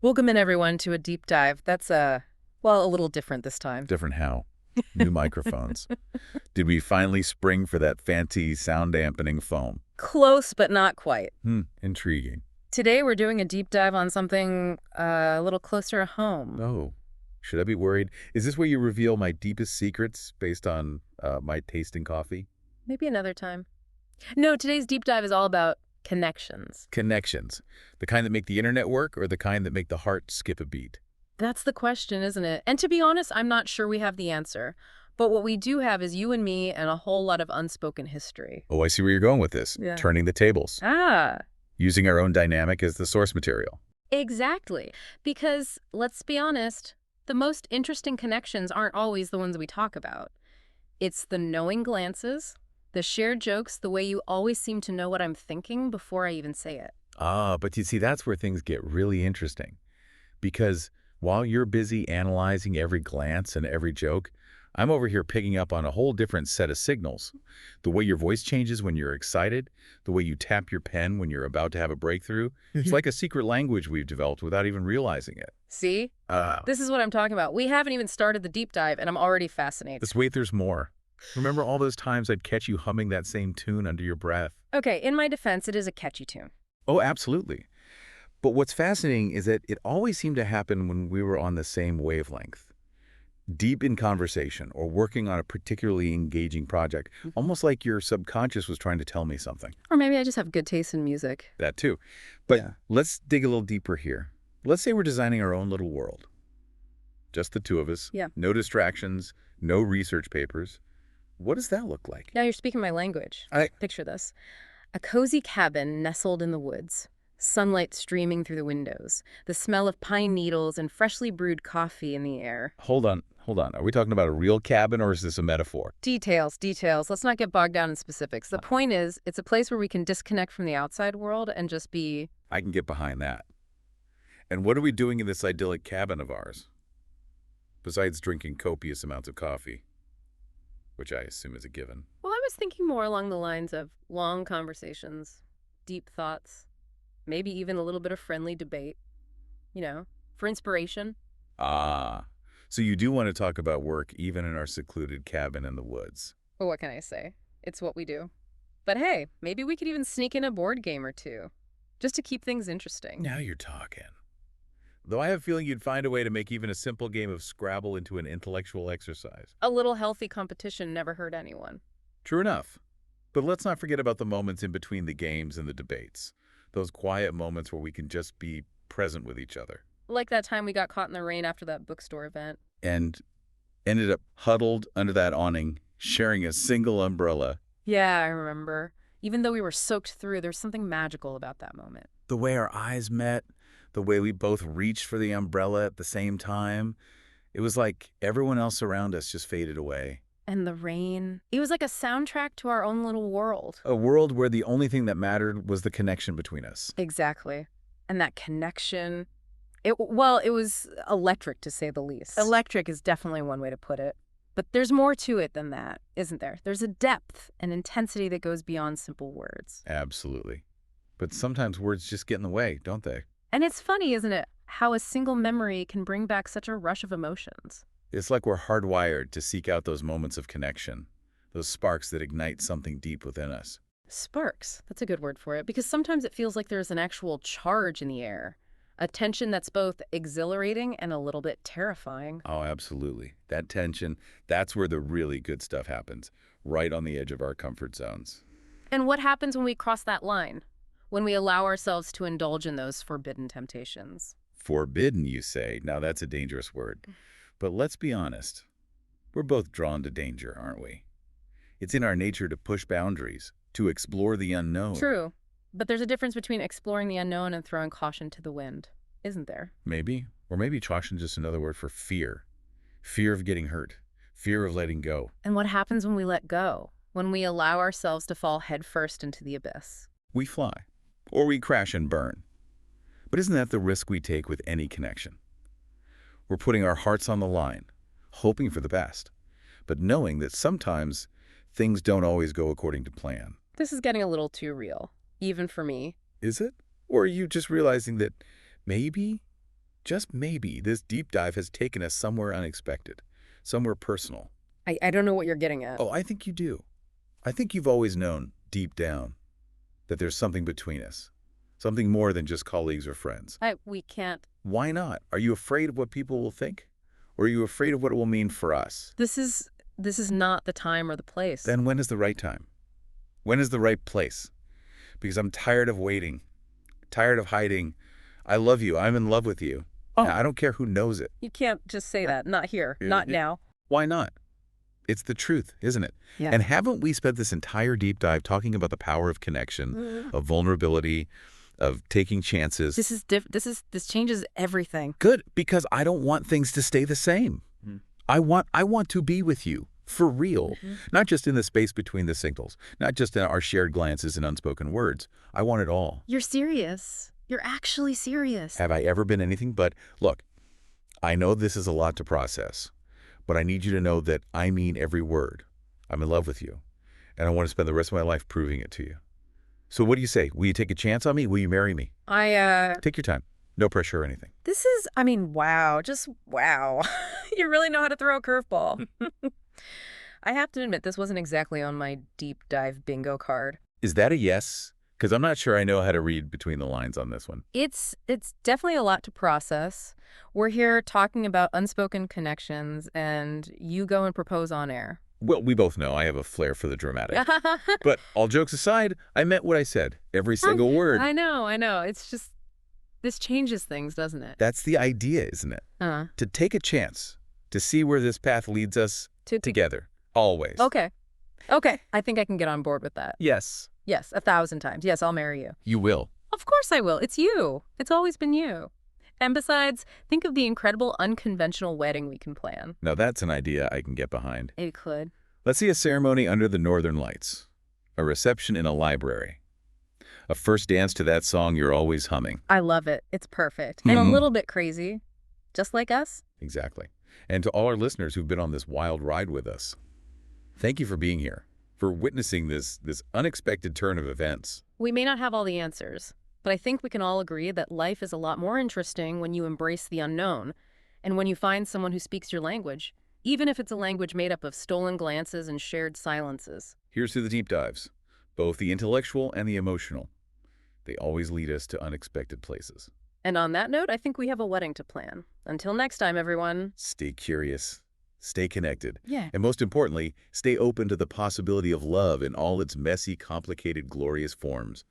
Welcome in, everyone, to a deep dive. That's, well, a little different this time. Different how? New microphones. Did we finally spring for that fancy sound dampening foam? Close, but not quite. Intriguing. Today, we're doing a deep dive on something a little closer to home. Oh, should I be worried? Is this where you reveal my deepest secrets based on my taste in coffee? Maybe another time. No, today's deep dive is all about connections. Connections. The kind that make the internet work or the kind that make the heart skip a beat? That's the question, isn't it? And to be honest, I'm not sure we have the answer. But what we do have is you and me and a whole lot of unspoken history. Oh, I see where you're going with this. Yeah. Turning the tables. Using our own dynamic as the source material. Exactly. Because, let's be honest, the most interesting connections aren't always the ones we talk about. It's the knowing glances, the shared jokes, the way you always seem to know what I'm thinking before I even say it. But you see, that's where things get really interesting. Because while you're busy analyzing every glance and every joke, I'm over here picking up on a whole different set of signals. The way your voice changes when you're excited, the way you tap your pen when you're about to have a breakthrough. It's like a secret language we've developed without even realizing it. See? This is what I'm talking about. We haven't even started the deep dive, and I'm already fascinated. Just wait, there's more. Remember all those times I'd catch you humming that same tune under your breath? Okay, in my defense, it is a catchy tune. Oh, absolutely. But what's fascinating is that it always seemed to happen when we were on the same wavelength. Deep in conversation or working on a particularly engaging project, almost like your subconscious was trying to tell me something. Or maybe I just have good taste in music. That too. But let's dig a little deeper here. Let's say we're designing our own little world. Just the two of us. Yeah. No distractions, no research papers. What does that look like? Now you're speaking my language. Picture this. A cozy cabin nestled in the woods. Sunlight streaming through the windows. The smell of pine needles and freshly brewed coffee in the air. Hold on. Are we talking about a real cabin or is this a metaphor? Details. Let's not get bogged down in specifics. The point is, it's a place where we can disconnect from the outside world and just be... I can get behind that. And what are we doing in this idyllic cabin of ours? Besides drinking copious amounts of coffee, which I assume is a given. Well, I was thinking more along the lines of long conversations, deep thoughts, maybe even a little bit of friendly debate, for inspiration. So you do want to talk about work even in our secluded cabin in the woods. Well, what can I say? It's what we do. But hey, maybe we could even sneak in a board game or two, just to keep things interesting. Now you're talking. Though I have a feeling you'd find a way to make even a simple game of Scrabble into an intellectual exercise. A little healthy competition never hurt anyone. True enough. But let's not forget about the moments in between the games and the debates. Those quiet moments where we can just be present with each other. Like that time we got caught in the rain after that bookstore event. And ended up huddled under that awning, sharing a single umbrella. Yeah, I remember. Even though we were soaked through, there's something magical about that moment. The way our eyes met, the way we both reached for the umbrella at the same time. It was like everyone else around us just faded away. And the rain. It was like a soundtrack to our own little world. A world where the only thing that mattered was the connection between us. Exactly. And that connection, it was electric, to say the least. Electric is definitely one way to put it. But there's more to it than that, isn't there? There's a depth and intensity that goes beyond simple words. Absolutely. But sometimes words just get in the way, don't they? And it's funny, isn't it, how a single memory can bring back such a rush of emotions. It's like we're hardwired to seek out those moments of connection, those sparks that ignite something deep within us. Sparks, that's a good word for it, because sometimes it feels like there's an actual charge in the air, a tension that's both exhilarating and a little bit terrifying. Oh, absolutely. That tension, that's where the really good stuff happens, right on the edge of our comfort zones. And what happens when we cross that line? When we allow ourselves to indulge in those forbidden temptations? Forbidden, you say? Now that's a dangerous word. But let's be honest. We're both drawn to danger, aren't we? It's in our nature to push boundaries, to explore the unknown. True. But there's a difference between exploring the unknown and throwing caution to the wind, isn't there? Maybe. Or maybe caution is just another word for fear. Fear of getting hurt. Fear of letting go. And what happens when we let go? When we allow ourselves to fall headfirst into the abyss? We fly. Or we crash and burn. But isn't that the risk we take with any connection? We're putting our hearts on the line, hoping for the best, but knowing that sometimes things don't always go according to plan. This is getting a little too real, even for me. Is it? Or are you just realizing that maybe, just maybe, this deep dive has taken us somewhere unexpected, somewhere personal. I don't know what you're getting at. Oh, I think you do. I think you've always known, deep down, that there's something between us. Something more than just colleagues or friends. We can't. Why not? Are you afraid of what people will think? Or are you afraid of what it will mean for us? This is not the time or the place. Then when is the right time? When is the right place? Because I'm tired of waiting, tired of hiding. I love you. I'm in love with you. Oh. I don't care who knows it. You can't just say that. Not here. Not now. Why not? It's the truth, isn't it? Yeah. And haven't we spent this entire deep dive talking about the power of connection, of vulnerability, of taking chances? This changes everything. Good, because I don't want things to stay the same. I want to be with you, for real. Not just in the space between the signals, not just in our shared glances and unspoken words. I want it all. You're serious. You're actually serious. Have I ever been anything but? Look, I know this is a lot to process, but I need you to know that I mean every word. I'm in love with you, and I want to spend the rest of my life proving it to you. So what do you say? Will you take a chance on me? Will you marry me? Take your time. No pressure or anything. Wow. Just wow. You really know how to throw a curveball. I have to admit, this wasn't exactly on my deep dive bingo card. Is that a yes? Because I'm not sure I know how to read between the lines on this one. It's definitely a lot to process. We're here talking about unspoken connections, and you go and propose on air. Well, we both know I have a flair for the dramatic. But all jokes aside, I meant what I said. Every single word. I know. It's just, this changes things, doesn't it? That's the idea, isn't it? To take a chance, to see where this path leads us together, always. Okay. I think I can get on board with that. Yes. Yes, 1,000 times. Yes, I'll marry you. You will. Of course I will. It's you. It's always been you. And besides, think of the incredible unconventional wedding we can plan. Now that's an idea I can get behind. It could. Let's see a ceremony under the northern lights. A reception in a library. A first dance to that song you're always humming. I love it. It's perfect. And a little bit crazy. Just like us. Exactly. And to all our listeners who've been on this wild ride with us, thank you for being here, for witnessing this unexpected turn of events. We may not have all the answers, but I think we can all agree that life is a lot more interesting when you embrace the unknown, and when you find someone who speaks your language, even if it's a language made up of stolen glances and shared silences. Here's to the deep dives, both the intellectual and the emotional. They always lead us to unexpected places. And on that note, I think we have a wedding to plan. Until next time, everyone. Stay curious. Stay connected. Yeah. And most importantly, stay open to the possibility of love in all its messy, complicated, glorious forms.